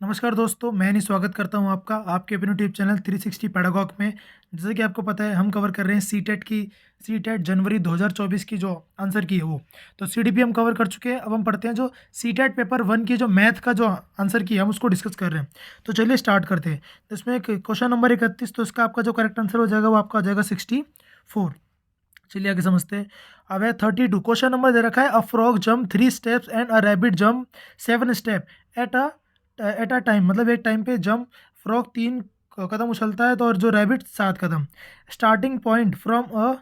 नमस्कार दोस्तों, मैं नहीं स्वागत करता हूं आपका आपके अपने यूट्यूब चैनल 360 पैडागॉग में। जैसे कि आपको पता है हम कवर कर रहे हैं सीटेट जनवरी 2024 की जो आंसर की है वो। तो सीडीपी हम कवर कर चुके हैं। अब हम पढ़ते हैं जो सीटेट पेपर 1 की जो मैथ का जो आंसर की है हम उसको डिस्कस कर रहे हैं। तो चलिए स्टार्ट करते हैं। तो इसमें क्वेश्चन नंबर 31, तो इसका आपका जो करेक्ट आंसर हो जाएगा वो आपका हो जाएगा 64। चलिए आगे समझते हैं। अब है 32। क्वेश्चन नंबर दे रखा है a frog jump 3 steps and a rabbit jump 7 step at a time. मतलब एक टाइम पे जंप फ्रॉग 3 कदम उछलता है तो और जो rabbit 7 Kadam. Starting point from a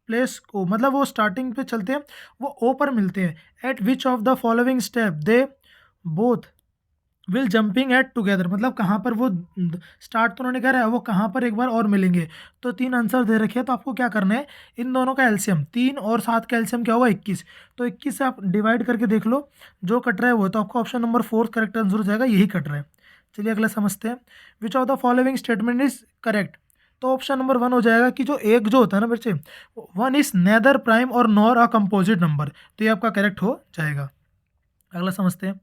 place को, मतलब वो स्टार्टिंग पे चलते हैं वो ओ पर मिलते हैं। At which of the following step they both will jumping at together. मतलब कहाँ पर वो स्टार्ट तो उन्होंने करा है, वो कहाँ पर एक बार और मिलेंगे। तो 3 आंसर दे रखे हैं, तो आपको क्या करना है, इन दोनों का एलसीएम 3 और 7 का एलसीएम क्या हुआ 21। तो 21 से आप डिवाइड करके देख लो जो कट रहा है वो। तो आपको ऑप्शन नंबर 4 करेक्ट आंसर हो जाएगा, यही कट रहा है। चलिए अगला समझते हैं। Which of the following statement is correct. तो ऑप्शन नंबर 1 हो जाएगा कि जो एक जो होता है ना बच्चे, 1 इज नेदर प्राइम और नॉर अ कंपोजिट नंबर। तो ये आपका करेक्ट हो जाएगा। अगला समझते हैं।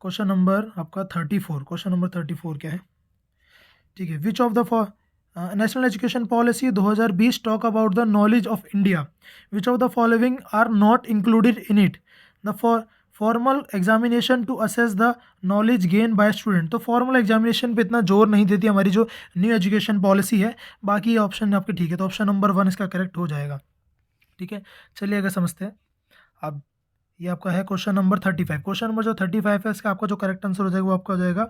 क्वेश्चन नंबर आपका 34। क्वेश्चन नंबर 34 क्या है, ठीक है। Which of the national education policy 2020 talk about the knowledge of India. Which of the following are not included in it. The formal examination to assess the knowledge gain by student. तो formal examination पे इतना जोर नहीं देती हमारी जो new education policy है। बाकी ऑप्शन आपके ठीक है, तो ऑप्शन नंबर 1 इसका करेक्ट हो जाएगा। ठीक है, चलिए अगर समझते हैं। अब ये आपका है क्वेश्चन नंबर 35। क्वेश्चन नंबर जो 35 है इसका आपका जो करेक्ट आंसर हो जाएगा वो आपका हो जाएगा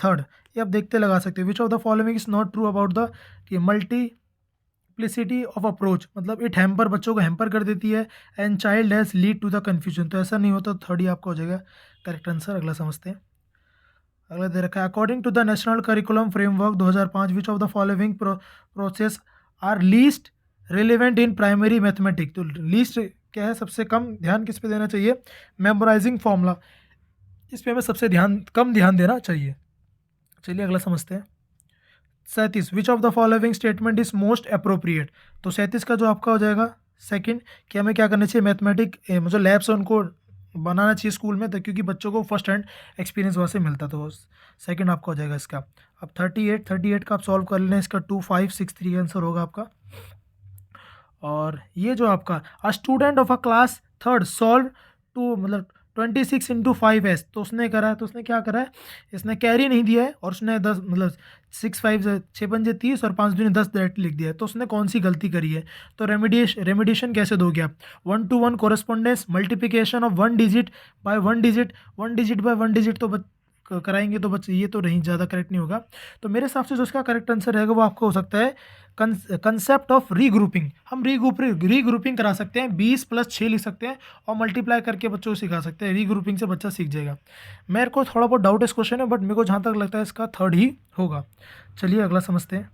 थर्ड। ये आप देखते लगा सकते हैं। Which of the following is not true about the कि मल्टीप्लिसिटी ऑफ अप्रोच। मतलब इट हैम्पर, बच्चों को हैम्पर कर देती है। And child has lead to the confusion. तो ऐसा नहीं होता, थर्ड ही आपका हो जाएगा करेक्ट आंसर। अगला समझते हैं। अगला दे रखा है according to the national curriculum framework 2005 which of the following process are least relevant in primary mathematics. तो लीस्ट क्या है, सबसे कम ध्यान किस पे देना चाहिए, मेमोराइजिंग फॉर्मूला, इस पे हमें सबसे कम ध्यान देना चाहिए। चलिए अगला समझते हैं। 37। विच of the following statement is most appropriate. तो 37 का जो आपका हो जाएगा सेकंड, कि हमें क्या करना चाहिए, मैथमेटिक जो लैब्स है उनको बनाना चाहिए स्कूल में, तो क्योंकि बच्चों को फर्स्ट हैंड एक्सपीरियंस वहाँ से मिलता। तो सेकंड आपका हो जाएगा इसका। अब 38 का आप सॉल्व कर लें, इसका 2563 आंसर होगा आपका। और ये जो आपका a student of a class third solve two, मतलब 26 इंटू 5s। तो उसने करा है, तो उसने क्या करा है, इसने कैरी नहीं दिया है और उसने 10, मतलब 6 पंजे 30 और 5 दूनी 10 डायरेक्ट लिख दिया है। तो उसने कौन सी गलती करी है। तो रेमिडिएशन कैसे दोगे आप, 1 to 1 correspondence, multiplication of 1 digit bye 1 digit, 1 digit bye 1 digit. तो कराएंगे तो बच्चे ये तो नहीं, ज़्यादा करेक्ट नहीं होगा। तो मेरे हिसाब से जो इसका करेक्ट आंसर रहेगा वो आपका हो सकता है कंसेप्ट ऑफ रीग्रुपिंग। हम रीग्रुपिंग करा सकते हैं, 20 + 6 लिख सकते हैं और मल्टीप्लाई करके बच्चों को सिखा सकते हैं। रीग्रुपिंग से बच्चा सीख जाएगा। मेरे को थोड़ा बहुत डाउट इस क्वेश्चन है, बट मेरे को जहाँ तक लगता है इसका थर्ड ही होगा। चलिए अगला समझते हैं।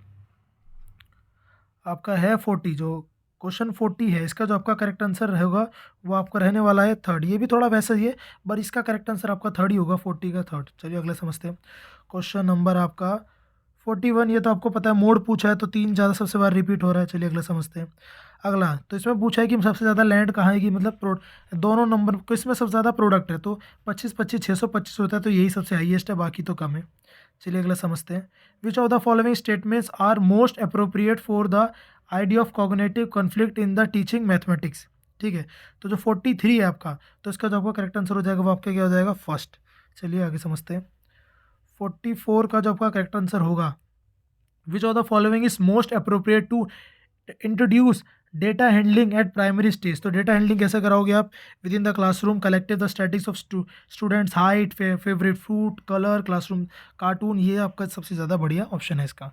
आपका है 40, जो क्वेश्चन 40 है इसका जो आपका करेक्ट आंसर रहेगा वो आपका रहने वाला है थर्ड। ये भी थोड़ा वैसा ही है, पर इसका करेक्ट आंसर आपका थर्ड ही होगा, 40 का थर्ड। चलिए अगला समझते हैं। क्वेश्चन नंबर आपका 41। ये तो आपको पता है, मोड पूछा है तो 3 ज़्यादा सबसे बार रिपीट हो रहा है। चलिए अगला समझते हैं। अगला तो इसमें पूछा है कि सबसे ज़्यादा लैंड कहाँ है, कि मतलब दोनों नंबर को इसमें सबसे ज़्यादा प्रोडक्ट है। तो 25 625 होता है, तो यही सबसे हाईएस्ट है, बाकी तो कम है। चलिए अगला समझते हैं। Which of the following statements are most appropriate for the idea of cognitive conflict in the teaching mathematics. ठीक है, तो जो 43 है आपका, तो इसका जो आपका करेक्ट आंसर हो जाएगा वो आपका क्या हो जाएगा, फर्स्ट। चलिए आगे समझते हैं। 44 का जो आपका करेक्ट आंसर होगा, which of the following is most appropriate to introduce data handling at primary stage. तो डेटा हैंडलिंग कैसे कराओगे आप, within the classroom collective the statics of students height, favourite fruit, colour, classroom cartoon. ये आपका सबसे ज़्यादा बढ़िया option है इसका।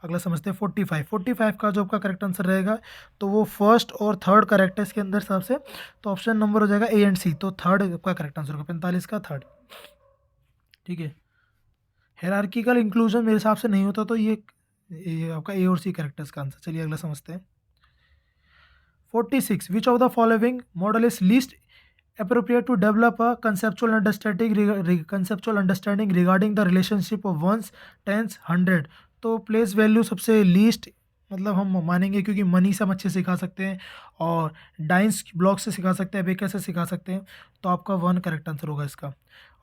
अगला समझते हैं 45 का जो आपका करेक्ट आंसर रहेगा, तो वो फर्स्ट और थर्ड करेक्ट है इसके अंदर हिसाब से। तो ऑप्शन नंबर हो जाएगा ए एंड सी। तो थर्ड आपका करेक्ट आंसर होगा, 45 का थर्ड। ठीक है, हायरार्किकल इंक्लूजन मेरे हिसाब से नहीं होता, तो ये आपका ए और सी करेक्ट है इसका आंसर। चलिए अगला समझते हैं। 46। विच of the following model is least appropriate to develop a conceptual understanding regarding the relationship of ones, tens, 100। तो प्लेस वैल्यू सबसे लीस्ट, मतलब हम मानेंगे क्योंकि मनी से हम अच्छे सिखा सकते हैं और डाइंस ब्लॉक से सिखा सकते हैं, बेकर से सिखा सकते हैं। तो आपका 1 करेक्ट आंसर होगा इसका।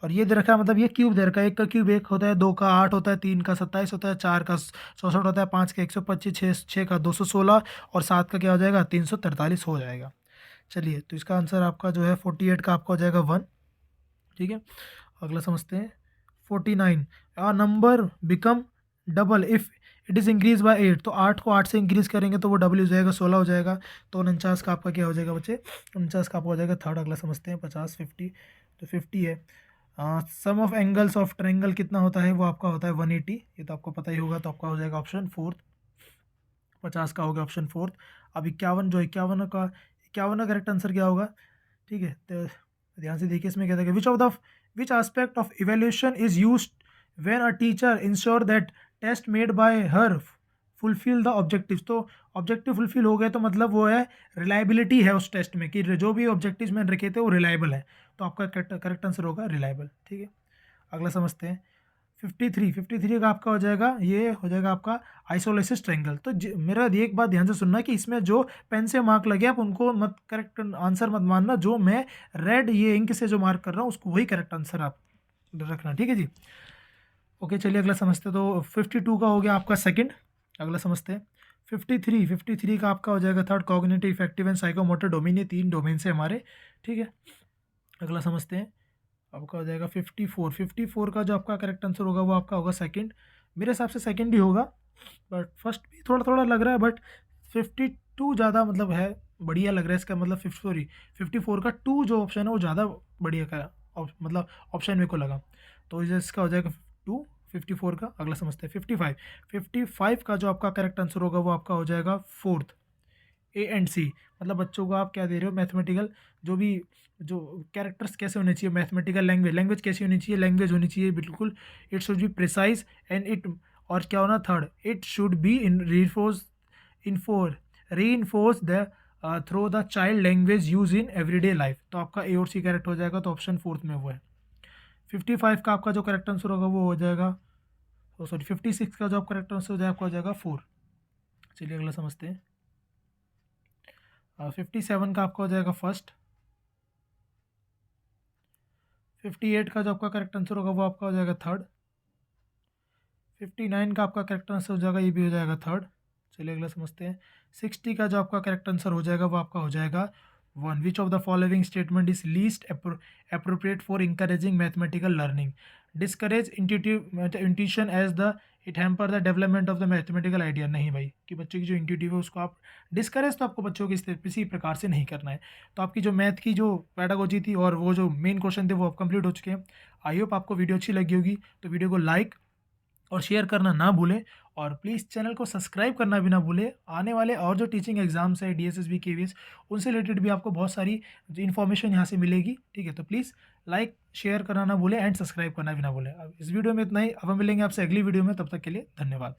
और ये दे रखा है, मतलब ये क्यूब दे रखा है, 1 का क्यूब 1 होता है, 2 का 8 होता है, 3 का 27 होता है, 4 का 64 होता है, 5 का 125, 6 का 216 और 7 का क्या हो जाएगा 343 हो जाएगा। चलिए, तो इसका आंसर आपका जो है 48 का आपका हो जाएगा 1। ठीक है, अगला समझते हैं 49। A number become double if it is increase by 8। तो 8 को 8 से इंक्रीज करेंगे तो वो डबल हो जाएगा, 16 हो जाएगा। तो 49 का आपका क्या हो जाएगा बच्चे, 49 का आपका हो जाएगा थर्ड। अगला समझते हैं 50, 50। तो 50 है। सम ऑफ एंगल्स ऑफ ट्रायंगल कितना होता है, वो आपका होता है 180। ये तो आपको पता ही होगा, तो आपका हो जाएगा ऑप्शन फोर्थ। 50 का होगा ऑप्शन फोर्थ। अब 51, जो 51 का करेक्ट आंसर क्या होगा, ठीक है। तो ध्यान से देखिए, इसमें कहता है कि which aspect of evaluation is used when a teacher ensure that test made by her fulfil the objectives. तो ऑब्जेक्टिव फुलफिल हो गए, तो मतलब वो है रिलायबिलिटी है उस टेस्ट में, कि जो भी ऑब्जेक्टिव्स मैंने रखे थे वो रिलायबल है। तो आपका करेक्ट आंसर होगा रिलायबल। ठीक है, अगला समझते हैं 53 का आपका हो जाएगा, ये हो जाएगा आपका आइसोलेसिस ट्रायंगल। तो मेरा एक बात ध्यान से सुनना कि इसमें जो पेन से मार्क लगे आप उनको मत करेक्ट आंसर मत मानना, जो मैं रेड ये इंक से जो मार्क कर रहा हूँ उसको वही करेक्ट आंसर आप रखना। ठीक है जी, ओके। चलिए अगला समझते हैं। तो 52 का हो गया आपका सेकंड। अगला समझते हैं 53 का आपका हो जाएगा third. Cognitive, effective and psychomotor domain, ये 3 डोमेन से हमारे। ठीक है, अगला समझते हैं। आपका हो जाएगा 54 का जो आपका करेक्ट आंसर होगा वो आपका होगा सेकंड। मेरे हिसाब से सेकंड ही होगा, बट फर्स्ट भी थोड़ा थोड़ा लग रहा है, बट 52 ज़्यादा मतलब है, बढ़िया लग रहा है इसका, मतलब 54 का 2 जो ऑप्शन है वो ज़्यादा बढ़िया का मतलब ऑप्शन मेरे को लगा। तो इसका हो जाएगा 2 54 का। अगला समझते हैं 55 का जो आपका करेक्ट आंसर होगा वो आपका हो जाएगा फोर्थ, ए एंड सी। मतलब बच्चों को आप क्या दे रहे हो, मैथमेटिकल जो कैरेक्टर्स कैसे होने चाहिए, मैथमेटिकल लैंग्वेज कैसी होनी चाहिए, लैंग्वेज होनी चाहिए बिल्कुल, it should be precise and it, और क्या होना third, it should be in reinforce the through the child language use in everyday life. तो आपका ए और सी करेक्ट हो जाएगा, तो ऑप्शन फोर्थ में वो है। 55 का आपका जो करेक्ट आंसर होगा वो हो जाएगा, सॉरी 56 का जो आपका करेक्ट आंसर हो जाएगा आपका हो जाएगा 4। चलिए अगला समझते हैं। 57 का आपका हो जाएगा फर्स्ट। 58 का जो आपका करेक्ट आंसर होगा वो आपका हो जाएगा थर्ड। 59 का आपका करेक्ट आंसर हो जाएगा, ये भी हो जाएगा थर्ड। चलिए अगला समझते हैं। 60 का जो आपका करेक्ट आंसर हो जाएगा वो आपका हो जाएगा 1। Which of the following statement is least appropriate for encouraging mathematical learning, discourage intuition as the it hamper the development of the mathematical idea. नहीं भाई, कि बच्चों की जो इंट्यूटिव है उसको आप डिस्करेज तो आपको बच्चों की किसी प्रकार से नहीं करना है। तो आपकी जो मैथ की जो पैडागोजी थी और वो जो मेन क्वेश्चन थे वो अब कंप्लीट हो चुके हैं। आई होप आपको वीडियो अच्छी लगी होगी, तो वीडियो को लाइक और शेयर करना ना भूलें, और प्लीज़ चैनल को सब्सक्राइब करना भी ना भूलें। आने वाले और जो टीचिंग एग्जाम्स है DSSB KVS, उनसे रिलेटेड भी आपको बहुत सारी इन्फॉर्मेशन यहाँ से मिलेगी। ठीक है, तो प्लीज़ लाइक शेयर करना ना भूलें एंड सब्सक्राइब करना भी ना भूलें। अब इस वीडियो में इतना ही, अब हम मिलेंगे आपसे अगली वीडियो में, तब तक के लिए धन्यवाद।